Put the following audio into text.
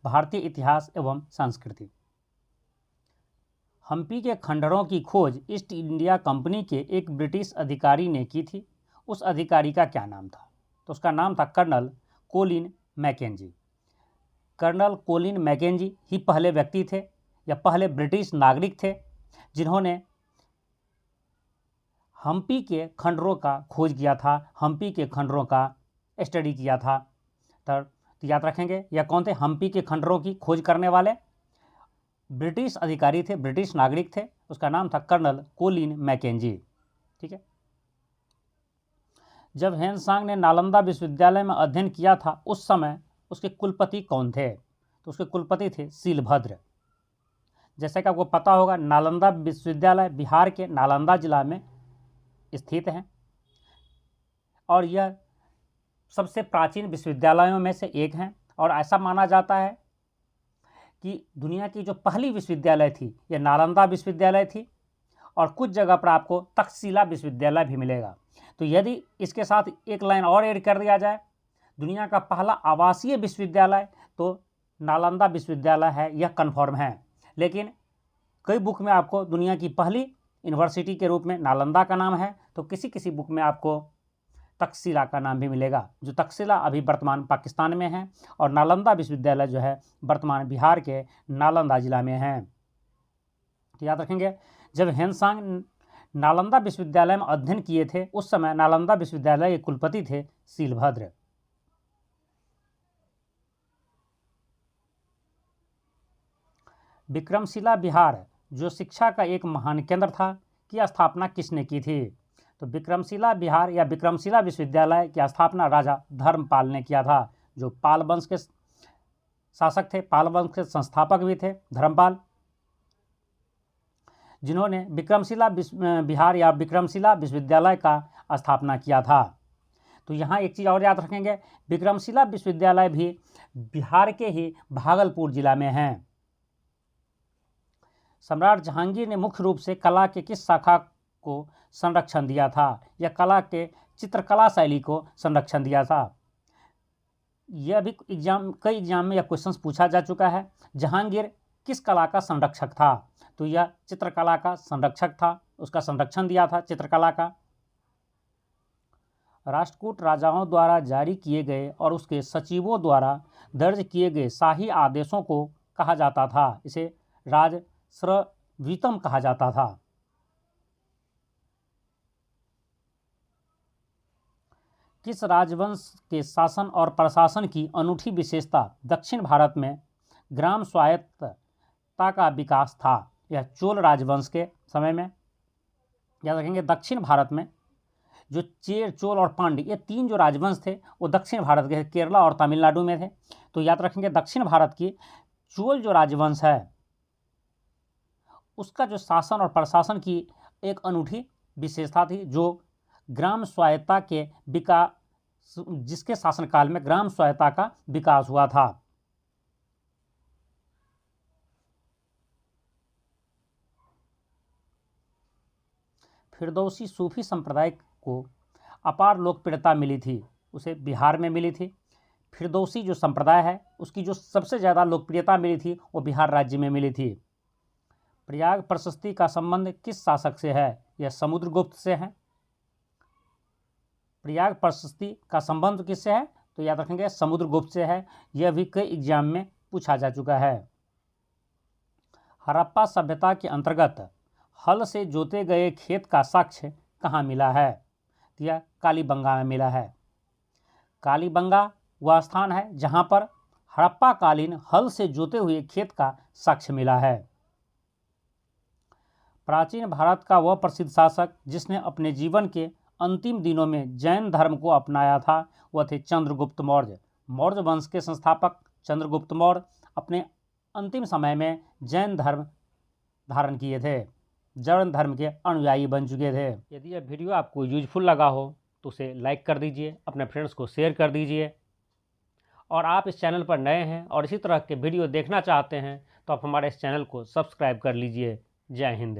भारतीय इतिहास एवं संस्कृति। हम्पी के खंडहरों की खोज ईस्ट इंडिया कंपनी के एक ब्रिटिश अधिकारी ने की थी। उस अधिकारी का क्या नाम था? तो उसका नाम था colonel Colin Mackenzie. Colonel Colin Mackenzie ही पहले व्यक्ति थे या पहले ब्रिटिश नागरिक थे जिन्होंने हम्पी के खंडहरों का खोज किया था, हम्पी के खंडहरों का स्टडी किया था। तो याद रखेंगे यह कौन थे? हम्पी के खंडहरों की खोज करने वाले ब्रिटिश अधिकारी थे, ब्रिटिश नागरिक थे। उसका नाम था कर्नल कोलिन मैकेंजी। ठीक है। जब हेनसांग ने नालंदा विश्वविद्यालय में अध्ययन किया था उस समय उसके कुलपति कौन थे? तो उसके कुलपति थे शीलभद्र। जैसे कि आपको पता होगा नालंदा विश्वविद्यालय बिहार के नालंदा जिला में स्थित है और यह सबसे प्राचीन विश्वविद्यालयों में से एक है और ऐसा माना जाता है कि दुनिया की जो पहली विश्वविद्यालय थी यह नालंदा विश्वविद्यालय थी और कुछ जगह पर आपको तक्षशिला विश्वविद्यालय भी मिलेगा। तो यदि इसके साथ एक लाइन और ऐड कर दिया जाए, दुनिया का पहला आवासीय विश्वविद्यालय तो नालंदा विश्वविद्यालय है, यह कन्फर्म है। लेकिन कई बुक में आपको दुनिया की पहली यूनिवर्सिटी के रूप में नालंदा का नाम है, तो किसी किसी बुक में आपको तक्षशिला का नाम भी मिलेगा, जो तक्षशिला अभी वर्तमान पाकिस्तान में है और नालंदा विश्वविद्यालय जो है वर्तमान बिहार के नालंदा जिला में है। तो याद रखेंगे जब हेनसांग नालंदा विश्वविद्यालय में अध्ययन किए थे उस समय नालंदा विश्वविद्यालय के कुलपति थे शीलभद्र। विक्रमशिला बिहार जो शिक्षा का एक महान केंद्र था की स्थापना किसने की थी? तो विक्रमशिला बिहार या विक्रमशिला विश्वविद्यालय की स्थापना राजा धर्मपाल ने किया था, जो पाल वंश के शासक थे, पाल वंश के संस्थापक भी थे धर्मपाल, जिन्होंने विक्रमशिला बिहार या विक्रमशिला विश्वविद्यालय का स्थापना किया था। तो यहाँ एक चीज़ और याद रखेंगे, विक्रमशिला विश्वविद्यालय भी बिहार के ही भागलपुर जिला में है। सम्राट जहांगीर ने मुख्य रूप से कला के किस शाखा को संरक्षण दिया था? या कला के चित्रकला शैली को संरक्षण दिया था? यह भी कई एग्जाम में यह क्वेश्चंस पूछा जा चुका है। जहांगीर किस कला का संरक्षक था? तो यह चित्रकला का संरक्षक था, उसका संरक्षण दिया था चित्रकला का। राष्ट्रकूट राजाओं द्वारा जारी किए गए और उसके सचिवों द्वारा दर्ज किए गए शाही आदेशों को कहा जाता था, इसे राजश्रवितम कहा जाता था। किस राजवंश के शासन और प्रशासन की अनूठी विशेषता दक्षिण भारत में ग्राम स्वायत्तता का विकास था? यह चोल राजवंश के समय में। याद रखेंगे दक्षिण भारत में जो चेर, चोल और पांड्य ये तीन जो राजवंश थे वो दक्षिण भारत के केरला और तमिलनाडु में थे। तो याद रखेंगे दक्षिण भारत की चोल जो राजवंश है उसका जो शासन और प्रशासन की एक अनूठी विशेषता थी, जो ग्राम स्वायत्तता के विकास, जिसके शासनकाल में ग्राम स्वायत्तता का विकास हुआ था। फिरदौसी सूफी संप्रदाय को अपार लोकप्रियता मिली थी, उसे बिहार में मिली थी। फिरदौसी जो संप्रदाय है उसकी जो सबसे ज़्यादा लोकप्रियता मिली थी वो बिहार राज्य में मिली थी। प्रयाग प्रशस्ति का संबंध किस शासक से है? यह समुद्रगुप्त से है। प्रयाग प्रशस्ति का संबंध किससे है? तो याद रखेंगे समुद्रगुप्त से है। यह भी कई एग्जाम में पूछा जा चुका है। हड़प्पा सभ्यता के अंतर्गत हल से जोते गए खेत का साक्ष्य कहाँ मिला है? तो यह कालीबंगा में मिला है। कालीबंगा वह स्थान है जहाँ पर हड़प्पा कालीन हल से जोते हुए खेत का साक्ष्य मिला है। प्राचीन भारत का वह प्रसिद्ध शासक जिसने अपने जीवन के अंतिम दिनों में जैन धर्म को अपनाया था वह थे चंद्रगुप्त मौर्य। मौर्य वंश के संस्थापक चंद्रगुप्त मौर्य अपने अंतिम समय में जैन धर्म धारण किए थे, जैन धर्म के अनुयायी बन चुके थे। यदि यह वीडियो आपको यूजफुल लगा हो तो उसे लाइक कर दीजिए, अपने फ्रेंड्स को शेयर कर दीजिए और आप इस चैनल पर नए हैं और इसी तरह के वीडियो देखना चाहते हैं तो आप हमारे इस चैनल को सब्सक्राइब कर लीजिए। जय हिंद।